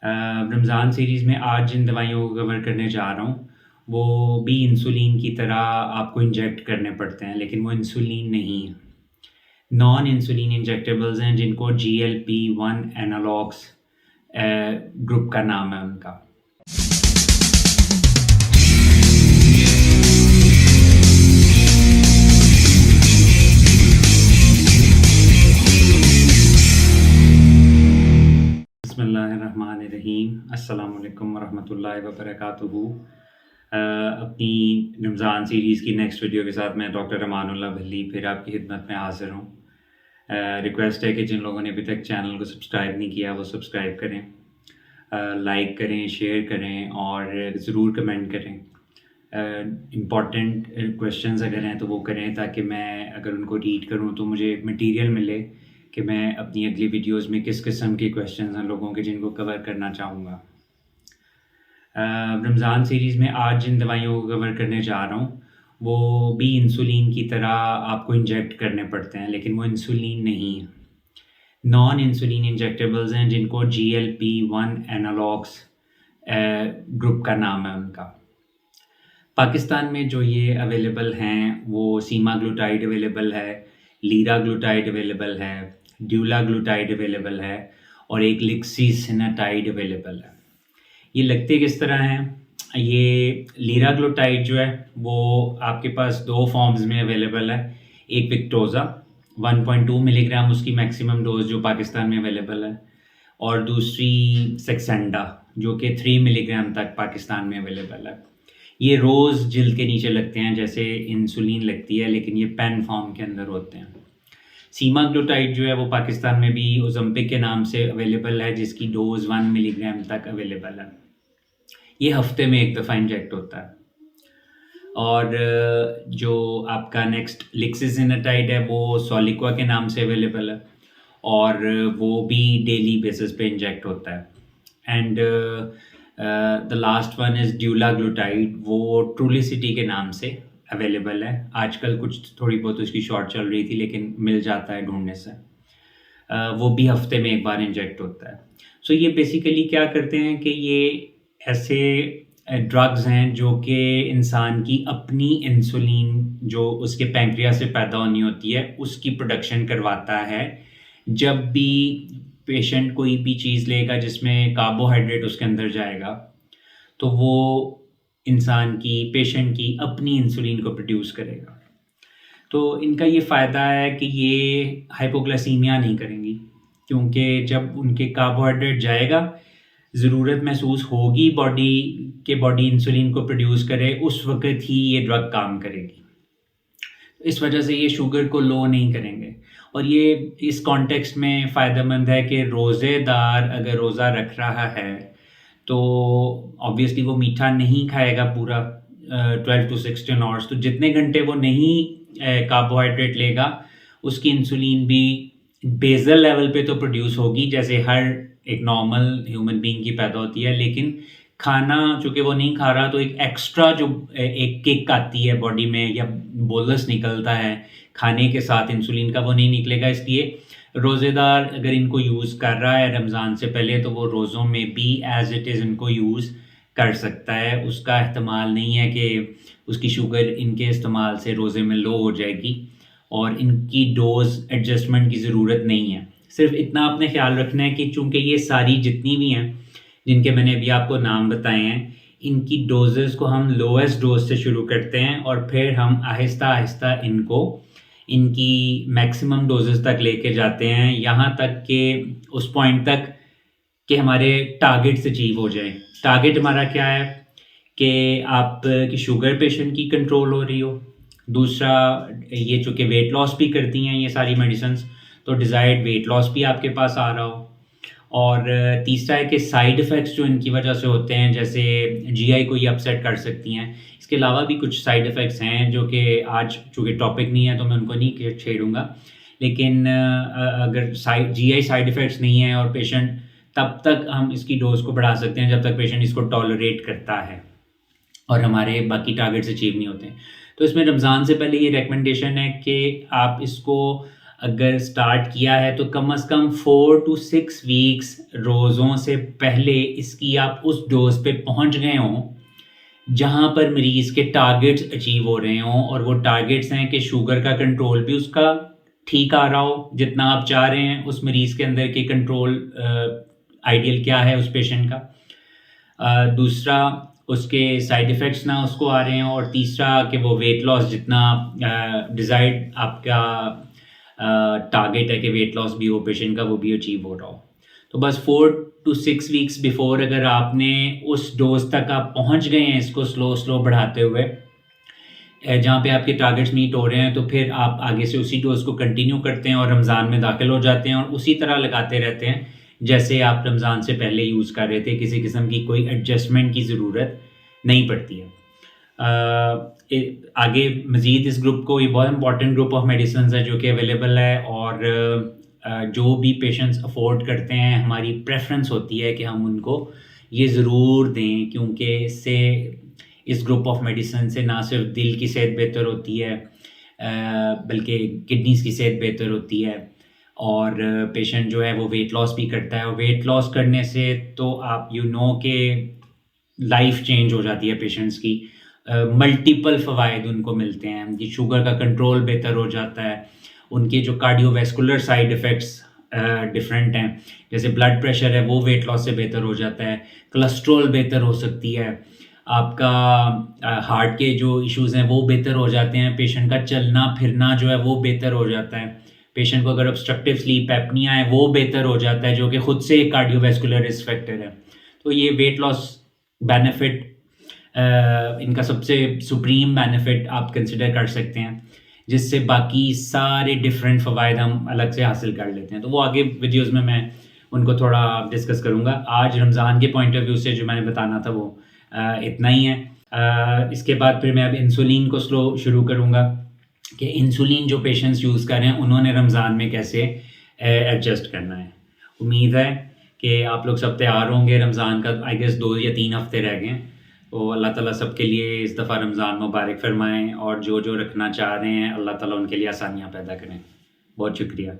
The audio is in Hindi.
रमज़ान सीरीज़ में आज जिन दवाइयों को कवर करने जा रहा हूँ, वो भी इंसुलिन की तरह आपको इंजेक्ट करने पड़ते हैं, लेकिन वो इंसुलिन नहीं है। नॉन इंसुलिन इंजेक्टेबल्स हैं जिनको GLP-1 एनालॉग्स ग्रुप का नाम है उनका। बिस्मिल्लाहिर्रहमानिर्रहीम। अस्सलाम वालेकुम वरहमतुल्लाहि वबरकातुहू। अपनी रमज़ान सीरीज़ की नेक्स्ट वीडियो के साथ मैं डॉक्टर अमानुल्लाह भल्ली फिर आपकी खिदमत में हाज़िर हूँ। रिक्वेस्ट है कि जिन लोगों ने अभी तक चैनल को सब्सक्राइब नहीं किया वो सब्सक्राइब करें, लाइक करें, शेयर करें और ज़रूर कमेंट करें। इम्पॉर्टेंट क्वेश्चंस अगर हैं तो वो करें ताकि मैं अगर उनको रीड करूँ तो मुझे मटेरियल मिले कि मैं अपनी अगली वीडियोस में किस किस्म के क्वेश्चंस हैं लोगों के जिनको कवर करना चाहूँगा। रमज़ान सीरीज़ में आज जिन दवाइयों को कवर करने जा रहा हूँ, वो भी इंसुलिन की तरह आपको इंजेक्ट करने पड़ते हैं, लेकिन वो इंसुलिन नहीं है। नॉन इंसुलिन इंजेक्टेबल्स हैं जिनको GLP-1 एनालॉग्स ग्रुप का नाम है उनका। पाकिस्तान में जो ये अवेलेबल हैं वो सीमाग्लूटाइड अवेलेबल है, लीराग्लूटाइड अवेलेबल है, ड्यूलाग्लूटाइड अवेलेबल है और एक लिक्सिसिनाटाइड अवेलेबल है। ये लगते किस तरह हैं? ये लीराग्लूटाइड जो है वो आपके पास दो फॉर्म्स में अवेलेबल है। एक विक्टोज़ा 1.2 मिलीग्राम उसकी मैक्सिमम डोज जो पाकिस्तान में अवेलेबल है, और दूसरी सेक्सेंडा जो कि 3 मिलीग्राम तक पाकिस्तान में अवेलेबल है। ये रोज़ जिल्द के नीचे लगते हैं जैसे इंसुलिन लगती है, लेकिन ये पेन फॉर्म के अंदर होते हैं। सीमाग्लूटाइड जो है वो पाकिस्तान में भी ओज़म्पिक के नाम से अवेलेबल है, जिसकी डोज 1 मिलीग्राम तक अवेलेबल है। ये हफ्ते में एक दफ़ा इंजेक्ट होता है। और जो आपका नेक्स्ट लिक्सिसिनाटाइड है वो सोलिक्वा के नाम से अवेलेबल है और वो भी डेली बेसिस पे इंजेक्ट होता है। And the last one is dulaglutide, वो ट्रूलिसिटी के नाम से अवेलेबल है। आजकल कुछ थोड़ी बहुत उसकी शॉर्ट चल रही थी लेकिन मिल जाता है ढूंढने से। वो भी हफ्ते में एक बार इंजेक्ट होता है। सो ये बेसिकली क्या करते हैं कि ये ऐसे ड्रग्स हैं जो कि इंसान की अपनी इंसुलिन जो उसके पैंक्रियास से पैदा होनी होती है उसकी प्रोडक्शन करवाता है। जब भी पेशेंट कोई भी चीज़ लेगा जिसमें कार्बोहाइड्रेट उसके अंदर जाएगा तो वो इंसान की पेशेंट की अपनी इंसुलिन को प्रोड्यूस करेगा। तो इनका ये फ़ायदा है कि ये हाइपोग्लाइसीमिया नहीं करेंगी, क्योंकि जब उनके कार्बोहाइड्रेट जाएगा ज़रूरत महसूस होगी बॉडी इंसुलिन को प्रोड्यूस करे, उस वक़्त ही ये ड्रग काम करेगी। इस वजह से ये शुगर को लो नहीं करेंगे। और ये इस कॉन्टेक्स्ट में फ़ायदेमंद है कि रोज़ेदार अगर रोज़ा रख रहा है तो ऑब्वियसली वो मीठा नहीं खाएगा पूरा 12 to 16 आवर्स। तो जितने घंटे वो नहीं कार्बोहाइड्रेट लेगा उसकी इंसुलिन भी बेसल लेवल पे तो प्रोड्यूस होगी जैसे हर एक नॉर्मल ह्यूमन बीइंग की पैदा होती है, लेकिन खाना चूँकि वो नहीं खा रहा तो एक एक्स्ट्रा जो एक किक आती है बॉडी में या बोलस निकलता है खाने के साथ इंसुलिन का, वो नहीं निकलेगा। इसलिए रोज़ेदार अगर इनको यूज़ कर रहा है रमज़ान से पहले तो वो रोज़ों में भी एज़ इट इज़ इनको यूज़ कर सकता है। उसका एहतमाल नहीं है कि उसकी शुगर इनके इस्तेमाल से रोज़े में लो हो जाएगी और इनकी डोज़ एडजस्टमेंट की ज़रूरत नहीं है। सिर्फ इतना आपने ख्याल रखना है कि चूँकि ये सारी जितनी भी हैं जिनके मैंने अभी आपको नाम बताए हैं, इनकी डोजेज़ को हम लोएस्ट डोज से शुरू करते हैं और फिर हम आहिस्ता आहिस्ता इनको इनकी मैक्सिमम डोजेज़ तक लेके जाते हैं, यहाँ तक कि उस पॉइंट तक कि हमारे टारगेट्स अचीव हो जाएँ। टारगेट हमारा क्या है कि आपकी शुगर पेशेंट की कंट्रोल हो रही हो, दूसरा ये चूँकि वेट लॉस भी करती हैं ये सारी मेडिसिन्स, तो डिज़ायर्ड वेट लॉस भी आपके पास आ रहा हो, और तीसरा है कि साइड इफ़ेक्ट्स जो इनकी वजह से होते हैं जैसे जीआई को ये अपसेट कर सकती हैं। इसके अलावा भी कुछ साइड इफ़ेक्ट्स हैं जो कि आज चूँकि टॉपिक नहीं है तो मैं उनको नहीं छेड़ूंगा, लेकिन अगर जीआई साइड इफ़ेक्ट्स नहीं है और पेशेंट, तब तक हम इसकी डोज को बढ़ा सकते हैं जब तक पेशेंट इसको टॉलरेट करता है और हमारे बाकी टारगेट्स अचीव नहीं होते हैं। तो इसमें रमज़ान से पहले ये रिकमेंडेशन है कि आप इसको अगर स्टार्ट किया है तो कम से कम 4 टू 6 वीक्स रोज़ों से पहले इसकी आप उस डोज़ पे पहुंच गए हों जहां पर मरीज़ के टारगेट्स अचीव हो रहे हों, और वो टारगेट्स हैं कि शुगर का कंट्रोल भी उसका ठीक आ रहा हो जितना आप चाह रहे हैं, उस मरीज़ के अंदर की कंट्रोल आइडियल क्या है उस पेशेंट का। दूसरा, उसके साइड इफ़ेक्ट्स ना उसको आ रहे हों, और तीसरा कि वो वेट लॉस जितना डिज़ायर्ड आपका टारगेट है कि वेट लॉस भी हो पेशेंट का, वो भी अचीव हो रहा हो। तो बस 4 टू 6 वीक्स बिफोर अगर आपने उस डोज तक आप पहुंच गए हैं इसको स्लो स्लो बढ़ाते हुए, जहाँ पे आपके टारगेट्स मीट हो रहे हैं, तो फिर आप आगे से उसी डोज को कंटिन्यू करते हैं और रमज़ान में दाखिल हो जाते हैं और उसी तरह लगाते रहते हैं जैसे आप रमज़ान से पहले यूज़ कर रहे थे। किसी किस्म की कोई एडजस्टमेंट की ज़रूरत नहीं पड़ती है। आगे मज़ीद इस ग्रुप को, ये बहुत इंपॉर्टेंट ग्रुप ऑफ मेडिसिन है जो कि अवेलेबल है, और जो भी पेशेंट्स अफोर्ड करते हैं, हमारी प्रेफरेंस होती है कि हम उनको ये ज़रूर दें, क्योंकि इससे, इस ग्रुप ऑफ मेडिसिन से ना सिर्फ दिल की सेहत बेहतर होती है बल्कि किडनीज़ की सेहत बेहतर होती है, और पेशेंट जो है वो वेट लॉस भी करता है। और वेट लॉस करने से तो आप के लाइफ चेंज हो जाती है पेशेंट्स की, मल्टीपल फ़वाइद उनको मिलते हैं कि शुगर का कंट्रोल बेहतर हो जाता है, उनके जो कार्डियोवैस्कुलर साइड इफ़ेक्ट्स डिफरेंट हैं, जैसे ब्लड प्रेशर है वो वेट लॉस से बेहतर हो जाता है, कोलेस्ट्रॉल बेहतर हो सकती है, आपका हार्ट के जो इश्यूज़ हैं वो बेहतर हो जाते हैं, पेशेंट का चलना फिरना जो है वो बेहतर हो जाता है, पेशेंट को अगर ऑब्स्ट्रक्टिव स्लीप एपनिया है वो बेहतर हो जाता है, जो कि खुद से एक कार्डियोवैस्कुलर रिस्क फैक्टर है। तो ये वेट लॉस बेनिफिट, इनका सबसे सुप्रीम बेनिफिट आप कंसिडर कर सकते हैं, जिससे बाकी सारे डिफरेंट फ़वाइद हम अलग से हासिल कर लेते हैं। तो वो आगे वीडियोज़ में मैं उनको थोड़ा डिस्कस करूँगा। आज रमज़ान के पॉइंट ऑफ व्यू से जो मैंने बताना था वो इतना ही है। इसके बाद फिर मैं अब इंसुलिन को शुरू करूँगा कि इंसुलिन जो पेशेंट्स यूज़ कर रहे हैं उन्होंने रमज़ान में कैसे एडजस्ट करना है। उम्मीद है कि आप लोग सब तैयार होंगे। रमज़ान का आई गेस 2 या 3 हफ़्ते रह गए हैं, तो अल्लाह ताला सबके लिए इस दफ़ा रमज़ान मुबारक फ़रमाएँ, और जो जो रखना चाह रहे हैं अल्लाह ताला उनके लिए आसानियाँ पैदा करें। बहुत शुक्रिया।